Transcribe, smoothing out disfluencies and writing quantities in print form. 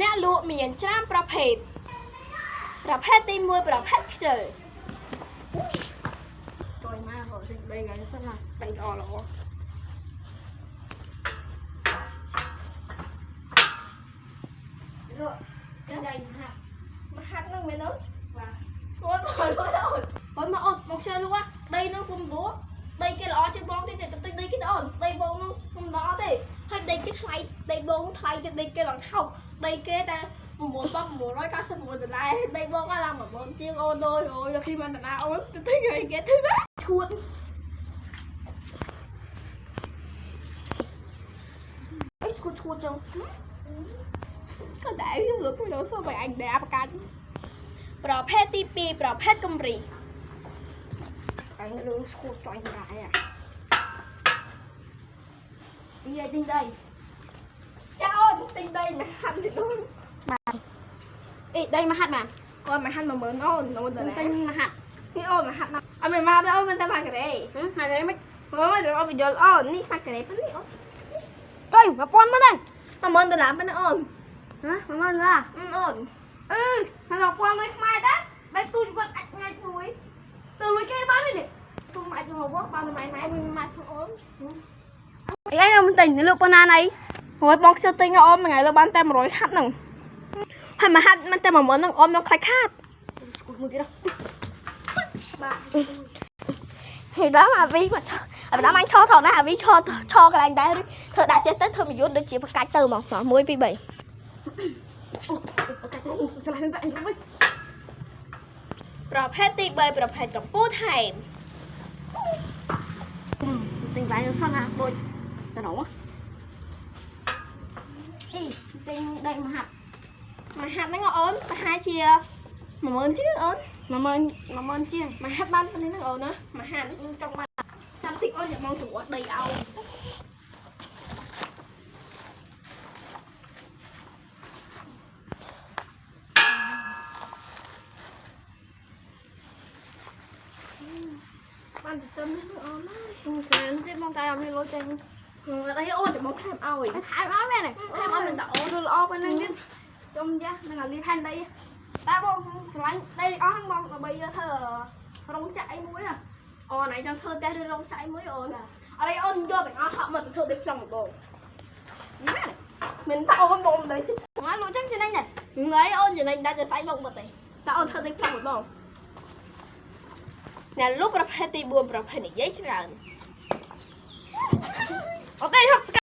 អ្នកលក់មានច្រើនប្រភេទទី1ប្រភេទខ្ជិលចូលមកហូបទិញ3ថ្ងៃសិនណា3ល្អល្អលក់ចាំដៃមហាត់នឹងមែនទេបាទអូនមកលក់អូនមកអត់មកជើលក់ដីនឹងគុំដួដីគេល្អជាងបងទេតែទិញដីគេទៅអូនដីបងនឹងគុំល្អទេហើយដីគេថ្លៃដីបងថ្លៃគេដីគេឡើងថោកដីគេតែ$9,991ដីបងឡើង10000ជាងអូនអូយខ្ញុំមិនតាអូនទៅទិញឲ្យគេធ្វើណាឈួតអីឈួតចឹងក៏តែខ្ញុំលោកខ្ញុំសូមឲ្យអញដែរប្រកាសប្រភេទទី2ប្រភេទកំរីអញលឺឈួតចាញ់ដែរនិយាយទិញដីចាអូនទិញដីមកហាត់ទៅអូនបាទអីដីមកហាត់បានអូនមកហាត់10000អូនទៅទិញមកហាត់នេះអូនមកហាត់អត់មកដល់អូនមិនតែមកកេរ៉េហាត់កេរ៉េមិនអូនទៅអូនបញ្យល់អូននេះមកកេរ៉េប៉ុណ្នេះអូនទៅ1000មកទេ$10000ប៉ុណ្ណាអូនហ៎$10000អូនហើយ1000មួយខ្មែរដែរដីទូចគាត់អាចថ្ងៃមួយទៅលុយគេបានទេទុំអាចមកវត្តបានម៉ែវិញម៉ែអូនអីខ្ញុំទិញលើប៉ុណ្ណាណៃហើយបងខ្ញុំទិញអូនមួយថ្ងៃលើបានតែ100ហាត់ហ្នឹងហើយមកហាត់មិនតែ10000ហ្នឹងអូនមកខ្លាច់ខាតស្គូតមួយទៀតបាទហើយដល់អាវីមកដល់អញឈរថតណាអាវីឈរកន្លែងដែរធ្វើដាក់ចេះទៅធ្វើប្រយុទ្ធដូចជាប្រកាច់ទៅហ្មង1 2 3ប្រភេទទី3ប្រភេទកំពូលថែមទិញបាយសិនណាដូចទៅនោះអីទិញដីមហាត់ហ្នឹងអូនប្រហែលជា10000ជាងអូន10000ជាងមហាត់បានប៉ុណ្្នេះហ្នឹងអូនណាមហាត់ចង់បានចាំតិចអូនយកមកត្រួតដីឲ្យបានទៅនេះអូនណាខ្ញុំទៀតមកតែអត់មានលុយទេអីអូនចាំមកខែមឲ្យមែនទេខែមឲ្យមិនតអូនទៅល្អប៉ុណ្ណឹងទៀតខ្ញុំយ៉ានឹងឲ្យលីផែនដីតែបងឆ្លាញ់ដីអស់ហ្នឹងបងដើម្បីយកធ្វើរោងចក្រអីមួយណាអូនឯងចង់ធ្វើផ្ទះឬរោងចក្រអីមួយអូនអត់អីអូនយកទាំងអស់ហក់មកទៅធ្វើដូចក្នុងបងមិនតអូនបងមិនដឹងហ្នឹងលក់ចឹងចំណេញដែរថ្ងៃអូនចំណេញដែរទៅស្អីមកបាត់ទេតើអូនធ្វើដូចក្នុងបងអ្នកលក់ប្រភេទទី4ប្រភេទនិយាយច្រើនអូខេ